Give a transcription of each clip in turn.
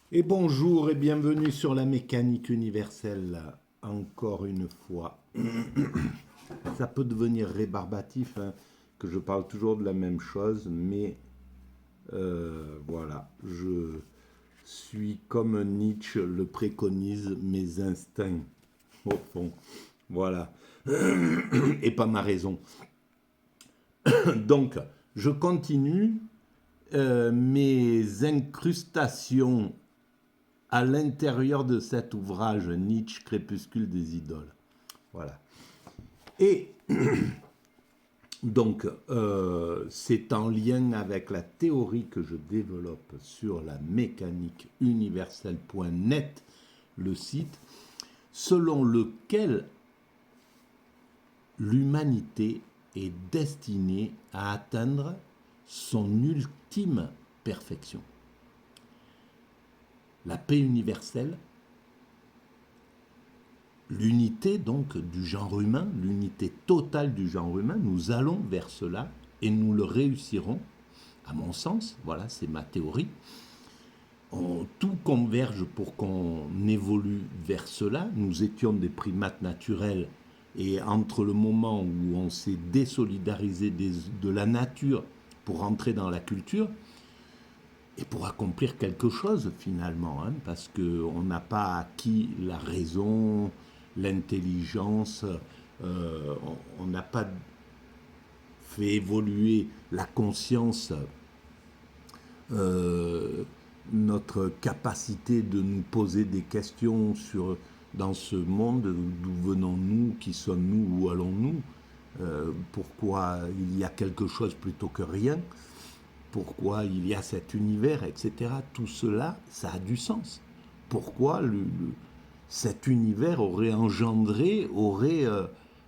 Et bonjour et bienvenue sur la mécanique universelle, encore une fois. Ça peut devenir rébarbatif, hein, que je parle toujours de la même chose, mais voilà, je suis comme Nietzsche le préconise, mes instincts, au fond. Voilà, et pas ma raison. Donc, je continue mes incrustations à l'intérieur de cet ouvrage Nietzsche, Crépuscule des idoles. Voilà. Et donc, c'est en lien avec la théorie que je développe sur la mécanique universelle.net, le site, selon lequel l'humanité est destinée à atteindre son ultime perfection. La paix universelle, l'unité donc du genre humain, l'unité totale du genre humain, nous allons vers cela et nous le réussirons, à mon sens, voilà, c'est ma théorie. Tout converge pour qu'on évolue vers cela. Nous étions des primates naturels et entre le moment où on s'est désolidarisé de la nature pour entrer dans la culture, et pour accomplir quelque chose finalement, hein, parce qu'on n'a pas acquis la raison, l'intelligence, on n'a pas fait évoluer la conscience, euh, notre capacité de nous poser des questions sur dans ce monde, d'où venons-nous, qui sommes-nous, où allons-nous, pourquoi il y a quelque chose plutôt que rien, pourquoi il y a cet univers, etc. Tout cela, ça a du sens. Pourquoi cet univers aurait engendré,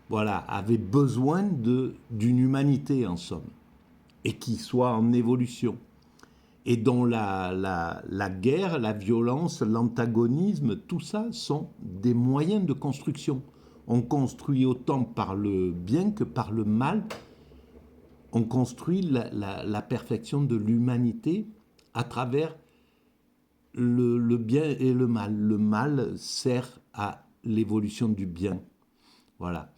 voilà, avait besoin d'une humanité en somme, et qui soit en évolution, et dont la guerre, la violence, l'antagonisme, tout ça sont des moyens de construction. On construit autant par le bien que par le mal, on construit la perfection de l'humanité à travers le bien et le mal. Le mal sert à l'évolution du bien. Voilà.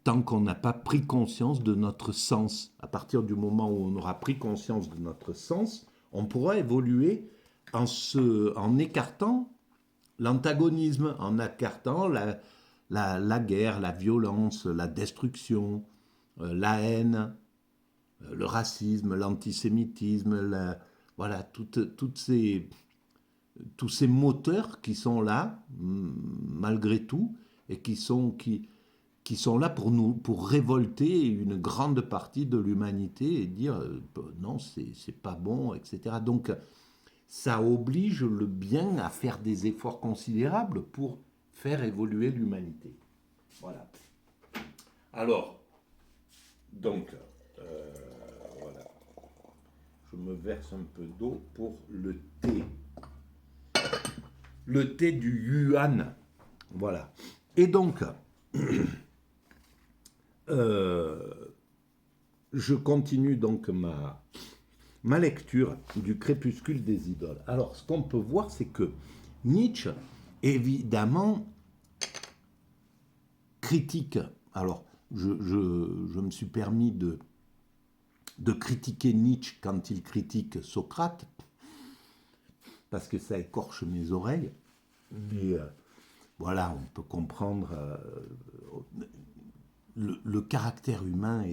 Tant qu'on n'a pas pris conscience de notre sens. À partir du moment où on aura pris conscience de notre sens, on pourra évoluer en écartant l'antagonisme, en écartant la guerre, la violence, la destruction, la haine, le racisme, l'antisémitisme, voilà, tous ces moteurs qui sont là, malgré tout, et qui sont là pour nous, pour révolter une grande partie de l'humanité et dire non, c'est pas bon, etc. Donc, ça oblige le bien à faire des efforts considérables pour faire évoluer l'humanité. Voilà. Alors, donc, voilà, je me verse un peu d'eau pour le thé. Le thé du Yuan. Voilà. Et donc, euh, je continue donc ma lecture du Crépuscule des idoles. Alors, ce qu'on peut voir, c'est que Nietzsche, évidemment, critique. Alors, je me suis permis de critiquer Nietzsche quand il critique Socrate, parce que ça écorche mes oreilles. Mais voilà, on peut comprendre. Le caractère humain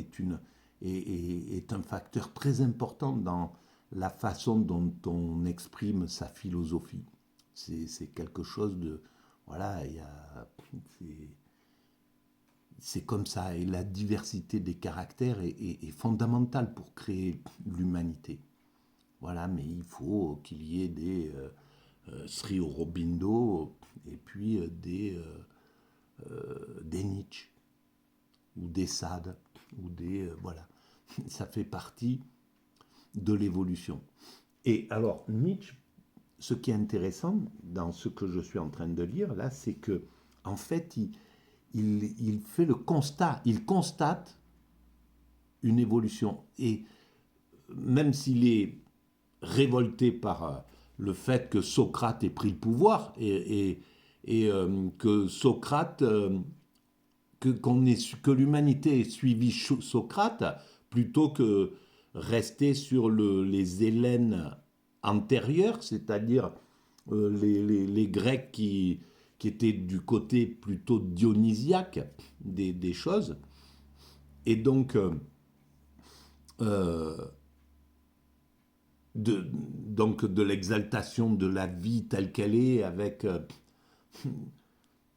est un facteur très important dans la façon dont on exprime sa philosophie. C'est quelque chose de... Voilà, c'est comme ça. Et la diversité des caractères est fondamentale pour créer l'humanité. Voilà, mais il faut qu'il y ait des Sri Aurobindo et puis des Nietzsche ou des Sade ou des voilà, ça fait partie de l'évolution. Et alors Nietzsche, ce qui est intéressant dans ce que je suis en train de lire là, c'est que en fait il fait le constat, il constate une évolution et même s'il est révolté par le fait que Socrate ait pris le pouvoir et que Socrate, que l'humanité ait suivi Socrate plutôt que rester sur les Hellènes antérieurs, c'est-à-dire les Grecs qui étaient du côté plutôt dionysiaque des choses. Et donc, de l'exaltation de la vie telle qu'elle est, avec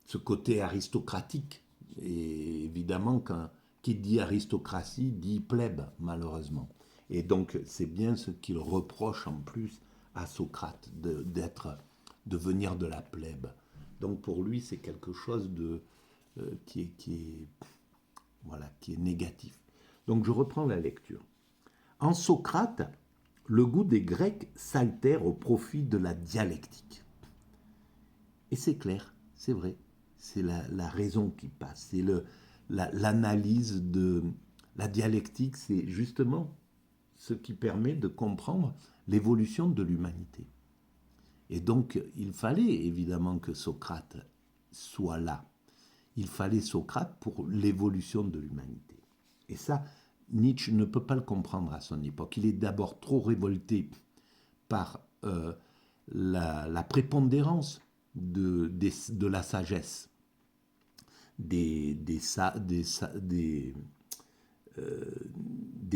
ce côté aristocratique. Et évidemment, qui dit aristocratie dit plèbe, malheureusement. Et donc, c'est bien ce qu'il reproche en plus à Socrate, de venir de la plèbe. Donc, pour lui, c'est quelque chose qui est négatif. Donc, je reprends la lecture. En Socrate, le goût des Grecs s'altère au profit de la dialectique. Et c'est clair, c'est vrai. C'est la raison qui passe. C'est l'analyse de la dialectique, c'est justement ce qui permet de comprendre l'évolution de l'humanité. Et donc, il fallait évidemment que Socrate soit là. Il fallait Socrate pour l'évolution de l'humanité. Et ça, Nietzsche ne peut pas le comprendre à son époque. Il est d'abord trop révolté par la prépondérance de la sagesse, des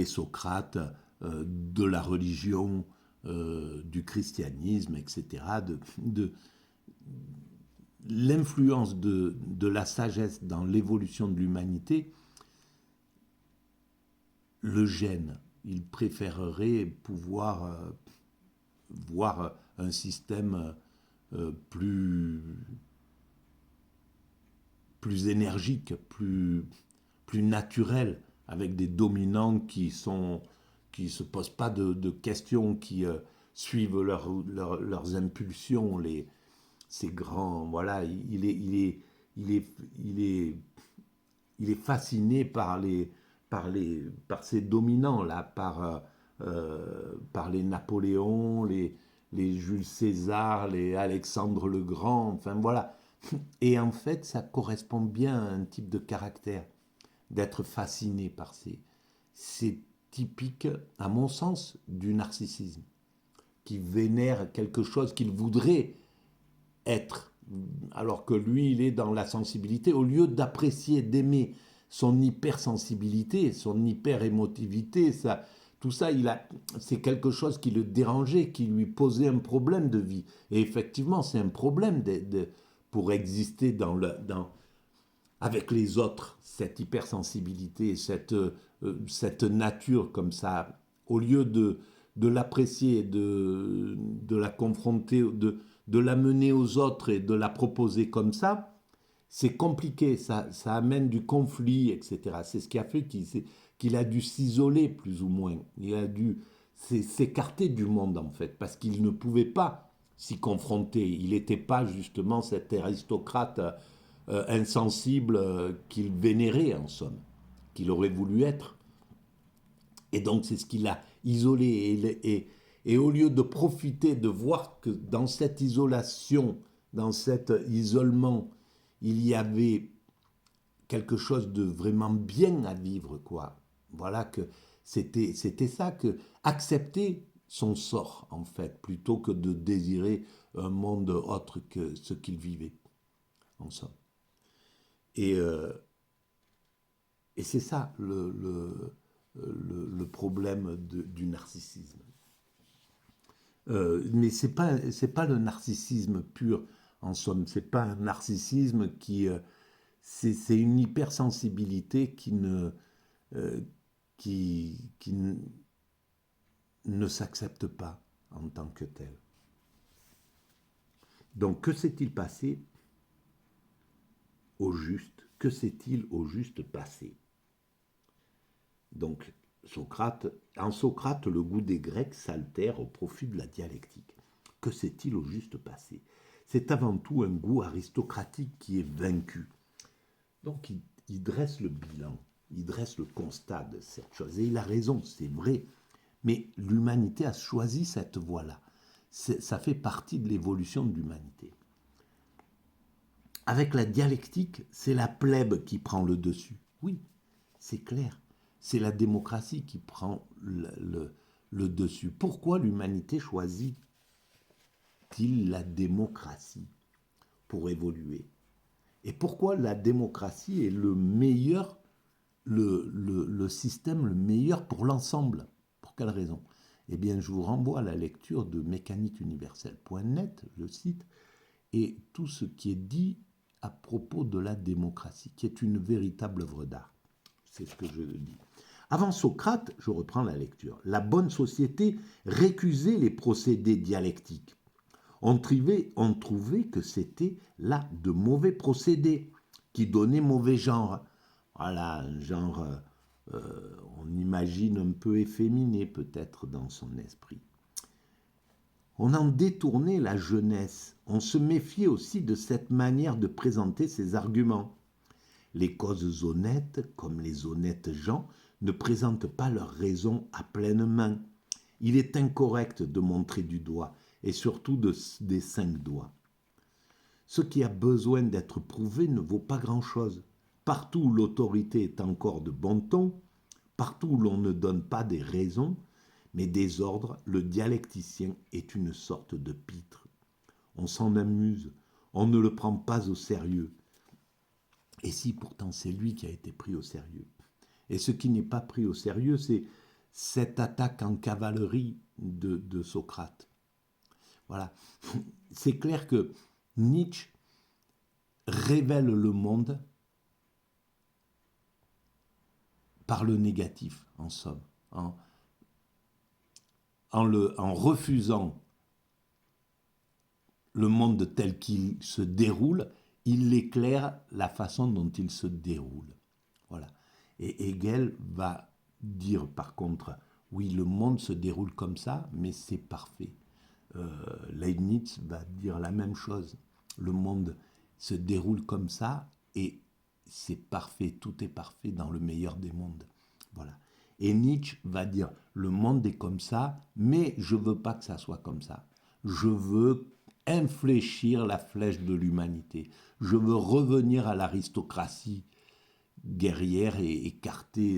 Socrates, de la religion, du christianisme, etc., de l'influence de la sagesse dans l'évolution de l'humanité le gêne. Il préférerait pouvoir voir un système plus énergique, plus naturel, avec des dominants qui se posent pas de questions, qui suivent leurs impulsions, ces grands, voilà, il est fasciné par ces dominants là, par les Napoléons, les Jules César, les Alexandre le Grand, enfin voilà. Et en fait, ça correspond bien à un type de caractère, d'être fasciné par c'est typique, à mon sens, du narcissisme, qui vénère quelque chose qu'il voudrait être, alors que lui, il est dans la sensibilité, au lieu d'apprécier, d'aimer son hypersensibilité, son hyper-émotivité, tout ça, c'est quelque chose qui le dérangeait, qui lui posait un problème de vie. Et effectivement, c'est un problème pour exister avec les autres, cette hypersensibilité, cette nature comme ça, au lieu de l'apprécier, de la confronter, de la mener aux autres et de la proposer comme ça, c'est compliqué, ça amène du conflit, etc. C'est ce qui a fait qu'il a dû s'isoler plus ou moins. Il a dû s'écarter du monde en fait, parce qu'il ne pouvait pas s'y confronter. Il n'était pas justement cet aristocrate insensible qu'il vénérait en somme, qu'il aurait voulu être. Et donc c'est ce qu'il a isolé. Et au lieu de profiter, de voir que dans cette isolation, dans cet isolement, il y avait quelque chose de vraiment bien à vivre, quoi. Voilà que c'était ça, que accepter son sort, en fait, plutôt que de désirer un monde autre que ce qu'il vivait, en somme. Et, euh, et c'est ça le problème du narcissisme. Mais c'est pas le narcissisme pur, en somme. C'est pas un narcissisme c'est une hypersensibilité euh, qui ne s'accepte pas en tant que tel. Donc, que s'est-il passé au juste? Que s'est-il au juste passé? Donc, en Socrate, le goût des Grecs s'altère au profit de la dialectique. Que s'est-il au juste passé? C'est avant tout un goût aristocratique qui est vaincu. Donc, il dresse le bilan, il dresse le constat de cette chose. Et il a raison, c'est vrai. Mais l'humanité a choisi cette voie-là. Ça fait partie de l'évolution de l'humanité. Avec la dialectique, c'est la plèbe qui prend le dessus. Oui, c'est clair. C'est la démocratie qui prend le dessus. Pourquoi l'humanité choisit-il la démocratie pour évoluer? Et pourquoi la démocratie est le meilleur, le système le meilleur pour l'ensemble? Pour quelle raison? Eh bien, je vous renvoie à la lecture de mécaniqueuniverselle.net, le site, et tout ce qui est dit à propos de la démocratie, qui est une véritable œuvre d'art. C'est ce que je dis. Avant Socrate, je reprends la lecture, la bonne société récusait les procédés dialectiques. On trouvait que c'était là de mauvais procédés qui donnaient mauvais genre. Voilà, un genre, on imagine un peu efféminé peut-être dans son esprit. On en détournait la jeunesse. On se méfiait aussi de cette manière de présenter ses arguments. Les causes honnêtes, comme les honnêtes gens, ne présentent pas leurs raisons à pleine main. Il est incorrect de montrer du doigt, et surtout des 5 doigts. Ce qui a besoin d'être prouvé ne vaut pas grand-chose. Partout où l'autorité est encore de bon ton, partout où l'on ne donne pas des raisons, mais des ordres, le dialecticien est une sorte de pitre. On s'en amuse, on ne le prend pas au sérieux. Et si pourtant c'est lui qui a été pris au sérieux. Et ce qui n'est pas pris au sérieux, c'est cette attaque en cavalerie de Socrate. Voilà. C'est clair que Nietzsche révèle le monde par le négatif, en somme, en refusant le monde tel qu'il se déroule, il éclaire la façon dont il se déroule. Voilà. Et Hegel va dire par contre, oui, le monde se déroule comme ça, mais c'est parfait. Leibniz va dire la même chose. Le monde se déroule comme ça et c'est parfait, tout est parfait dans le meilleur des mondes. Voilà. Et Nietzsche va dire, le monde est comme ça, mais je ne veux pas que ça soit comme ça. Je veux infléchir la flèche de l'humanité. Je veux revenir à l'aristocratie guerrière et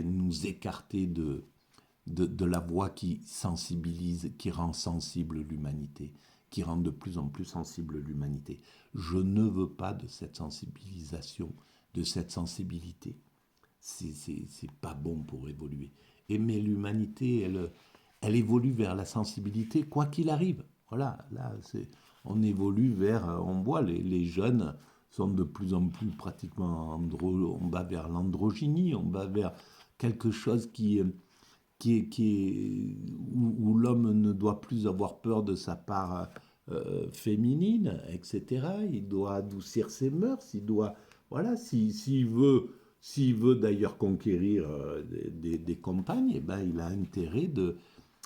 nous écarter de la voie qui sensibilise, qui rend sensible l'humanité, qui rend de plus en plus sensible l'humanité. Je ne veux pas de cette sensibilisation, de cette sensibilité. C'est pas bon pour évoluer. Mais l'humanité, elle évolue vers la sensibilité, quoi qu'il arrive. Voilà, là, on évolue vers, on voit les jeunes sont de plus en plus pratiquement on va vers l'androgynie, on va vers quelque chose où l'homme ne doit plus avoir peur de sa part féminine, etc. Il doit adoucir ses mœurs, voilà, s'il veut d'ailleurs conquérir des compagnes, eh ben, il a intérêt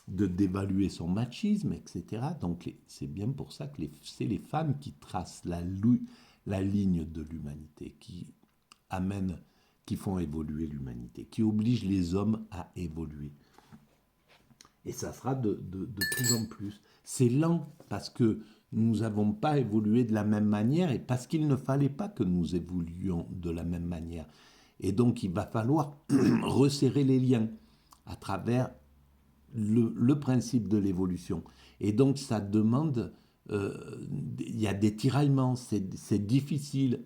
d'évaluer son machisme, etc. Donc c'est bien pour ça que c'est les femmes qui tracent la ligne de l'humanité, qui font évoluer l'humanité, qui obligent les hommes à évoluer. Et ça sera de plus en plus. C'est lent parce que nous n'avons pas évolué de la même manière et parce qu'il ne fallait pas que nous évoluions de la même manière. Et donc il va falloir resserrer les liens à travers le principe de l'évolution. Et donc ça demande, il y a des tiraillements, c'est difficile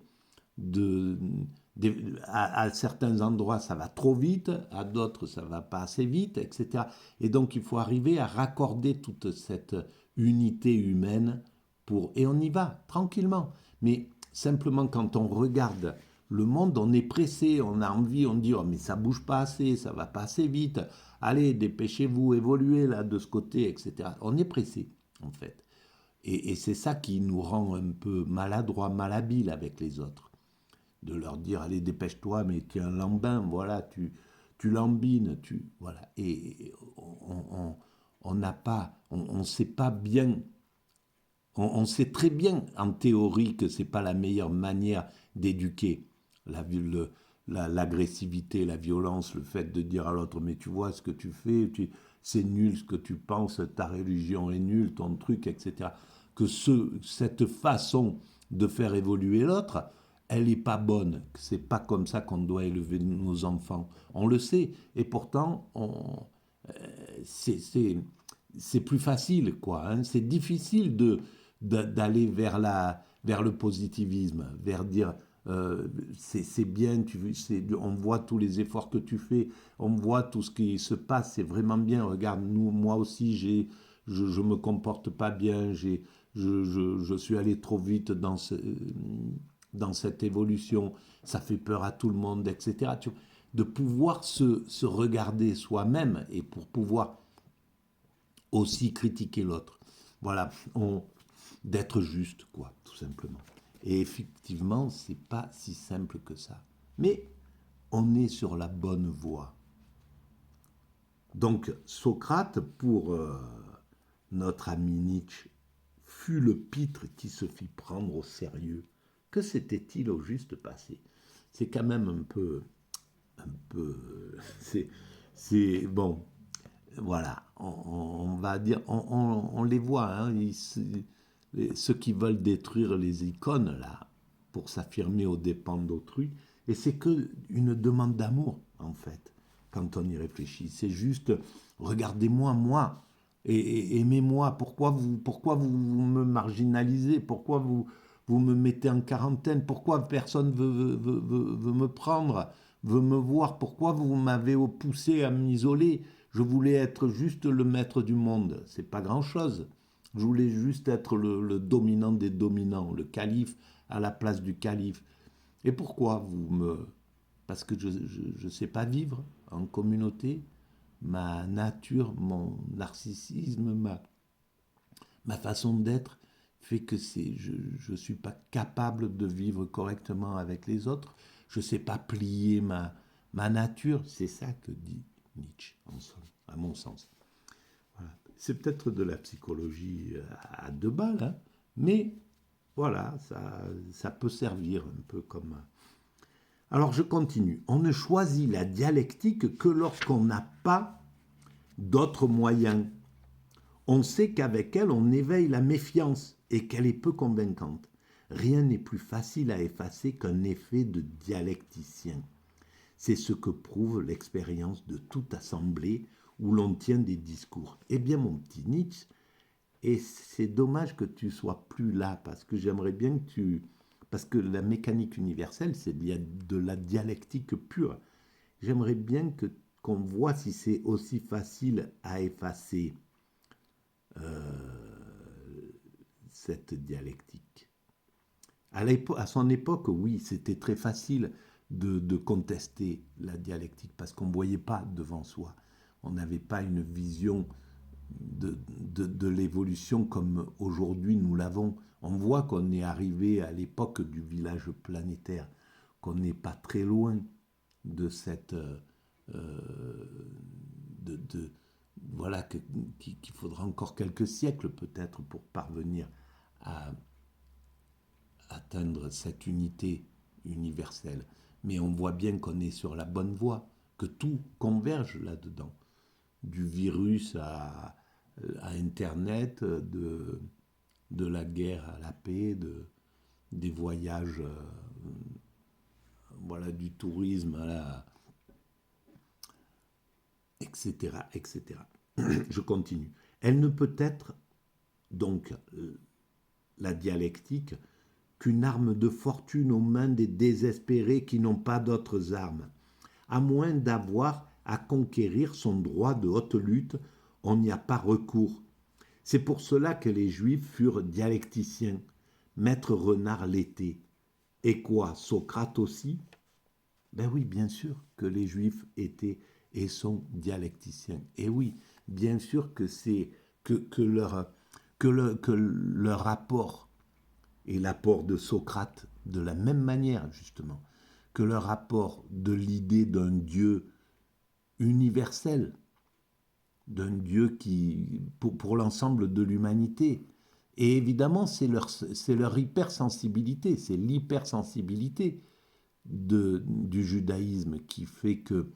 à certains endroits ça va trop vite, à d'autres ça va pas assez vite, etc. Et donc il faut arriver à raccorder toute cette unité humaine et on y va tranquillement. Mais simplement quand on regarde le monde, on est pressé, on a envie, on dit oh mais ça bouge pas assez, ça va pas assez vite, allez dépêchez-vous, évoluez là de ce côté, etc. On est pressé en fait. Et c'est ça qui nous rend un peu maladroits, malhabiles avec les autres. De leur dire allez dépêche-toi mais tu es un lambin, voilà, tu lambines, voilà. Et on n'a pas, on sait pas bien, on sait très bien en théorie que c'est pas la meilleure manière d'éduquer l'agressivité, la violence, le fait de dire à l'autre mais tu vois ce que tu fais, c'est nul ce que tu penses, ta religion est nulle, ton truc, etc. Que cette façon de faire évoluer l'autre, elle n'est pas bonne. C'est pas comme ça qu'on doit élever nos enfants. On le sait. Et pourtant, c'est plus facile, quoi. Hein. C'est difficile d'aller vers le positivisme, vers dire c'est bien, on voit tous les efforts que tu fais, on voit tout ce qui se passe, c'est vraiment bien. Regarde, moi aussi, je me comporte pas bien, je suis allé trop vite dans cette évolution, ça fait peur à tout le monde, etc. De pouvoir se regarder soi-même et pour pouvoir aussi critiquer l'autre. Voilà, d'être juste, quoi, tout simplement. Et effectivement, c'est pas si simple que ça. Mais on est sur la bonne voie. Donc, Socrate, pour notre ami Nietzsche, fut le pitre qui se fit prendre au sérieux. Que s'était-il au juste passé? C'est quand même un peu, c'est bon, voilà, on va dire, on les voit, hein, ceux qui veulent détruire les icônes, là, pour s'affirmer aux dépens d'autrui, et c'est que une demande d'amour, en fait, quand on y réfléchit. C'est juste, regardez-moi, moi, et aimez-moi. Pourquoi vous me marginalisez? Pourquoi vous me mettez en quarantaine? Pourquoi personne veut me prendre, veut me voir? Pourquoi vous m'avez poussé à m'isoler? Je voulais être juste le maître du monde. C'est pas grand-chose. Je voulais juste être le dominant des dominants, le calife à la place du calife. Et pourquoi vous me... Parce que je ne sais pas vivre en communauté. Ma nature, mon narcissisme, ma façon d'être fait que je ne suis pas capable de vivre correctement avec les autres. Je ne sais pas plier ma nature. C'est ça que dit Nietzsche, en somme, à mon sens. Voilà. C'est peut-être de la psychologie à deux balles, hein, mais voilà, ça peut servir un peu comme... Alors je continue. On ne choisit la dialectique que lorsqu'on n'a pas d'autres moyens. On sait qu'avec elle, on éveille la méfiance et qu'elle est peu convaincante. Rien n'est plus facile à effacer qu'un effet de dialecticien. C'est ce que prouve l'expérience de toute assemblée où l'on tient des discours. Eh bien, mon petit Nietzsche, et c'est dommage que tu sois plus là, parce que j'aimerais bien que tu... Parce que la mécanique universelle, c'est de la dialectique pure. J'aimerais bien qu'on voit si c'est aussi facile à effacer cette dialectique. À son époque, oui, c'était très facile de contester la dialectique parce qu'on ne voyait pas devant soi. On n'avait pas une vision de l'évolution comme aujourd'hui nous l'avons. On voit qu'on est arrivé à l'époque du village planétaire, qu'on n'est pas très loin de cette... voilà, qu'il faudra encore quelques siècles peut-être pour parvenir à atteindre cette unité universelle. Mais on voit bien qu'on est sur la bonne voie, que tout converge là-dedans. Du virus à Internet, de la guerre à la paix, des voyages, voilà, du tourisme à la... etc., etc. Je continue. Elle ne peut être, donc, la dialectique, qu'une arme de fortune aux mains des désespérés qui n'ont pas d'autres armes. À moins d'avoir à conquérir son droit de haute lutte, on n'y a pas recours. C'est pour cela que les Juifs furent dialecticiens. Maître Renard l'était. Et quoi, Socrate aussi? Ben oui, bien sûr que les Juifs étaient et sont dialecticiens. Et oui, bien sûr que c'est que leur apport et l'apport de Socrate de la même manière, justement, que leur apport de l'idée d'un Dieu universel, d'un Dieu qui, pour l'ensemble de l'humanité. Et évidemment, c'est leur hypersensibilité, c'est l'hypersensibilité du judaïsme qui fait que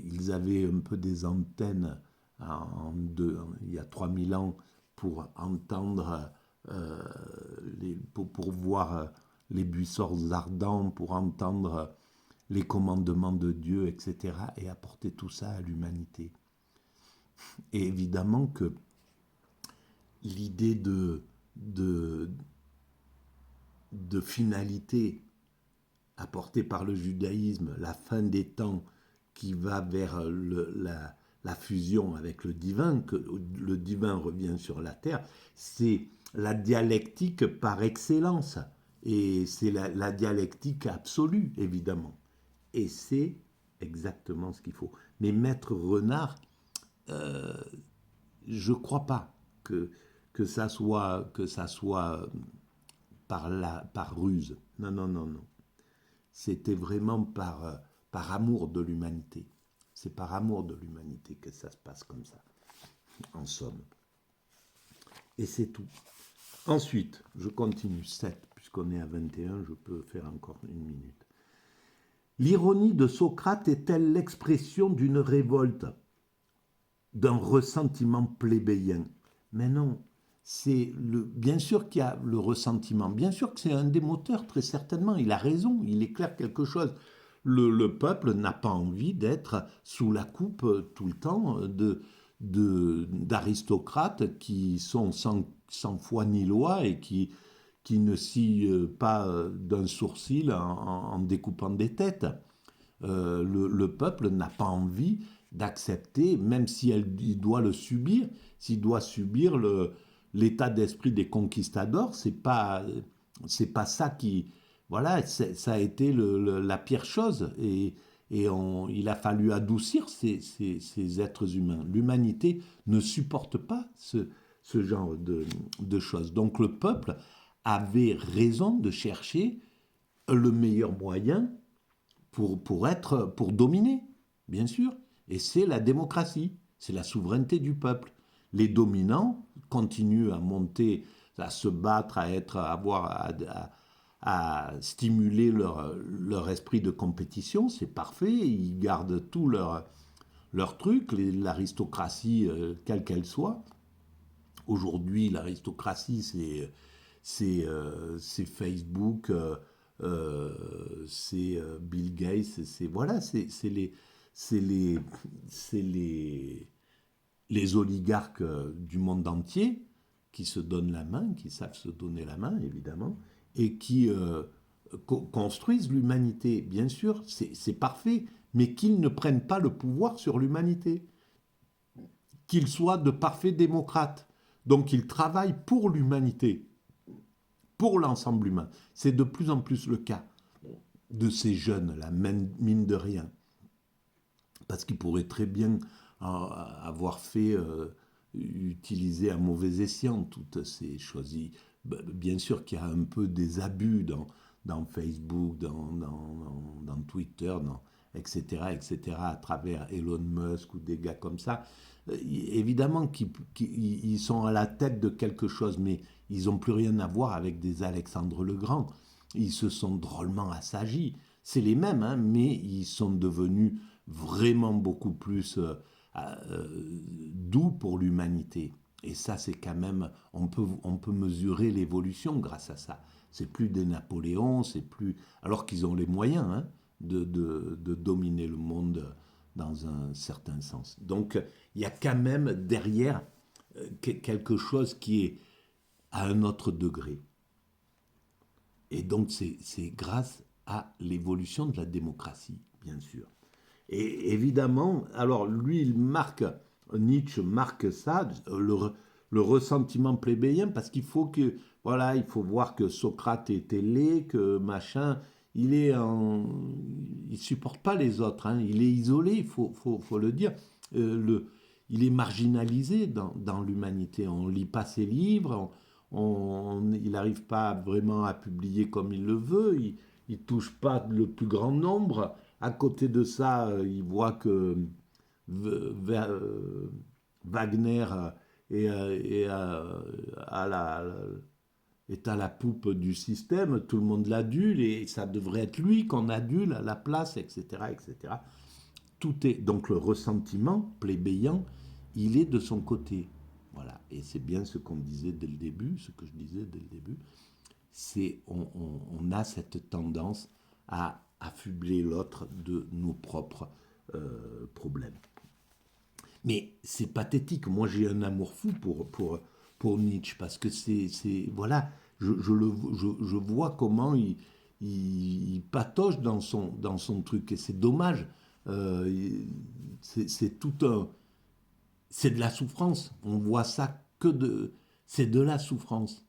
ils avaient un peu des antennes il y a 3000 ans pour entendre, pour voir les buissons ardents, pour entendre les commandements de Dieu, etc., et apporter tout ça à l'humanité. Et évidemment que l'idée de finalité apportée par le judaïsme, la fin des temps qui va vers la fusion avec le divin, que le divin revient sur la terre, c'est la dialectique par excellence. Et c'est la dialectique absolue, évidemment. Et c'est exactement ce qu'il faut. Mais Maître Renard, je ne crois pas que ça soit par ruse. Non, non, non, non. C'était vraiment par amour de l'humanité. C'est par amour de l'humanité que ça se passe comme ça, en somme. Et c'est tout. Ensuite, je continue, 7, puisqu'on est à 21, je peux faire encore une minute. L'ironie de Socrate est-elle l'expression d'une révolte, d'un ressentiment plébéien? Mais non, bien sûr qu'il y a le ressentiment, bien sûr que c'est un des moteurs, très certainement, il a raison, il éclaire quelque chose. Le peuple n'a pas envie d'être sous la coupe tout le temps d'aristocrates qui sont sans foi ni loi et qui ne scient pas d'un sourcil en découpant des têtes. Le peuple n'a pas envie d'accepter, même si il doit le subir, s'il doit subir l'état d'esprit des conquistadors, c'est pas ça qui, voilà, ça a été la pire chose, et il a fallu adoucir ces êtres humains. L'humanité ne supporte pas ce genre de choses. Donc le peuple avait raison de chercher le meilleur moyen pour dominer, bien sûr. Et c'est la démocratie, c'est la souveraineté du peuple. Les dominants continuent à monter, à se battre, à stimuler leur esprit de compétition, c'est parfait, ils gardent tout leur truc, l'aristocratie, quelle qu'elle soit. Aujourd'hui, l'aristocratie, c'est Facebook, c'est Bill Gates, voilà, c'est les oligarques du monde entier qui se donnent la main, qui savent se donner la main, évidemment, et qui construisent l'humanité. Bien sûr, c'est parfait, mais qu'ils ne prennent pas le pouvoir sur l'humanité, qu'ils soient de parfaits démocrates. Donc ils travaillent pour l'humanité, pour l'ensemble humain. C'est de plus en plus le cas de ces jeunes-là, mine de rien. Parce qu'ils pourraient très bien avoir utiliser à mauvais escient toutes ces choses. Bien sûr qu'il y a un peu des abus dans Facebook, dans Twitter, etc., à travers Elon Musk ou des gars comme ça. Évidemment qu'ils sont à la tête de quelque chose, mais ils n'ont plus rien à voir avec des Alexandre le Grand. Ils se sont drôlement assagis. C'est les mêmes, hein, mais ils sont devenus vraiment beaucoup plus doux pour l'humanité. Et ça, c'est quand même, on peut mesurer l'évolution grâce à ça. C'est plus des Napoléons, c'est plus, alors qu'ils ont les moyens hein, de dominer le monde dans un certain sens. Donc, il y a quand même derrière quelque chose qui est à un autre degré. Et donc, c'est grâce à l'évolution de la démocratie, bien sûr. Et évidemment, alors lui, Nietzsche marque ça, le ressentiment plébéien, parce qu'il faut il faut voir que Socrate était laid, que machin, il supporte pas les autres, hein, il est isolé, il faut le dire. Il est marginalisé dans l'humanité. On lit pas ses livres, il n'arrive pas vraiment à publier comme il le veut, il touche pas le plus grand nombre. À côté de ça, il voit que Wagner est à la poupe du système, tout le monde l'adule et ça devrait être lui qu'on adule à la place, etc., etc. Tout est donc le ressentiment plébéien, il est de son côté. Voilà. Et c'est bien ce qu'on disait dès le début, ce que je disais dès le début, c'est on a cette tendance à affubler l'autre de nos propres problèmes. Mais c'est pathétique. Moi, j'ai un amour fou pour Nietzsche parce que voilà, je vois comment il patauge dans son truc et c'est dommage. C'est tout un, c'est de la souffrance. On voit ça c'est de la souffrance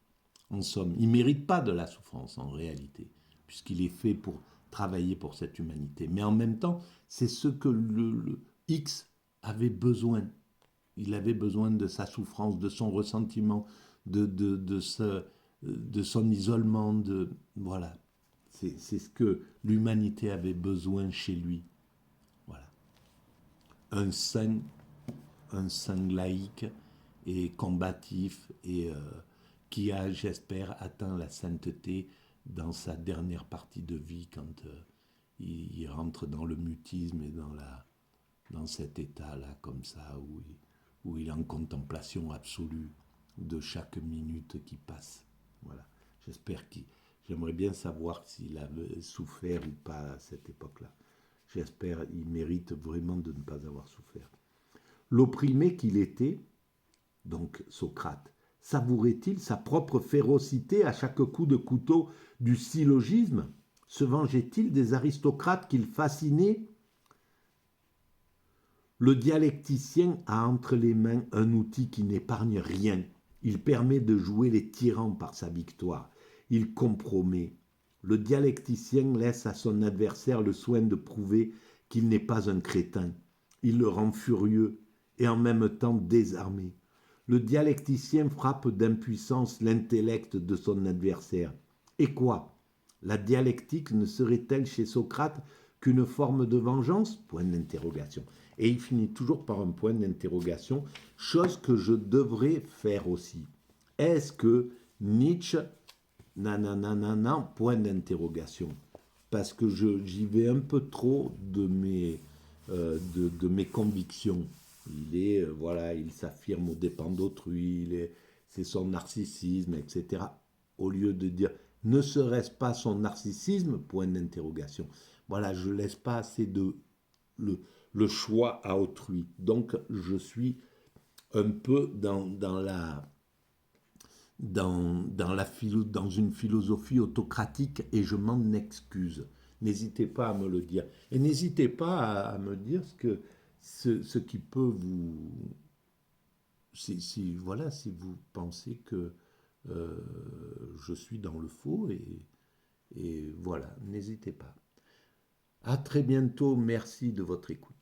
en somme. Il ne mérite pas de la souffrance en réalité, puisqu'il est fait pour travailler pour cette humanité. Mais en même temps, c'est ce que le X avait besoin. Il avait besoin de sa souffrance, de son ressentiment, de son isolement. Voilà. C'est ce que l'humanité avait besoin chez lui. Voilà. Un saint, un saint laïque et combatif et qui a, j'espère, atteint la sainteté dans sa dernière partie de vie quand il rentre dans le mutisme et dans cet état-là, comme ça, où il est en contemplation absolue de chaque minute qui passe. Voilà. J'aimerais bien savoir s'il avait souffert ou pas à cette époque-là. J'espère, il mérite vraiment de ne pas avoir souffert. L'opprimé qu'il était, donc Socrate, savourait-il sa propre férocité à chaque coup de couteau du syllogisme? Se vengeait-il des aristocrates qu'il fascinait? Le dialecticien a entre les mains un outil qui n'épargne rien. Il permet de jouer les tyrans par sa victoire. Il compromet. Le dialecticien laisse à son adversaire le soin de prouver qu'il n'est pas un crétin. Il le rend furieux et en même temps désarmé. Le dialecticien frappe d'impuissance l'intellect de son adversaire. Et quoi? La dialectique ne serait-elle chez Socrate qu'une forme de vengeance? Point d'interrogation. Et il finit toujours par un point d'interrogation, chose que je devrais faire aussi. Est-ce que Nietzsche, nanana, point d'interrogation, parce que j'y vais un peu trop de mes convictions. Voilà, il s'affirme aux dépens d'autrui, c'est son narcissisme, etc. Au lieu de dire, ne serait-ce pas son narcissisme? Point d'interrogation. Voilà, je laisse pas assez le choix à autrui. Donc, je suis un peu dans une philosophie autocratique et je m'en excuse. N'hésitez pas à me le dire. Et n'hésitez pas à me dire ce qui peut vous... voilà, si vous pensez que je suis dans le faux et voilà, n'hésitez pas. À très bientôt, merci de votre écoute.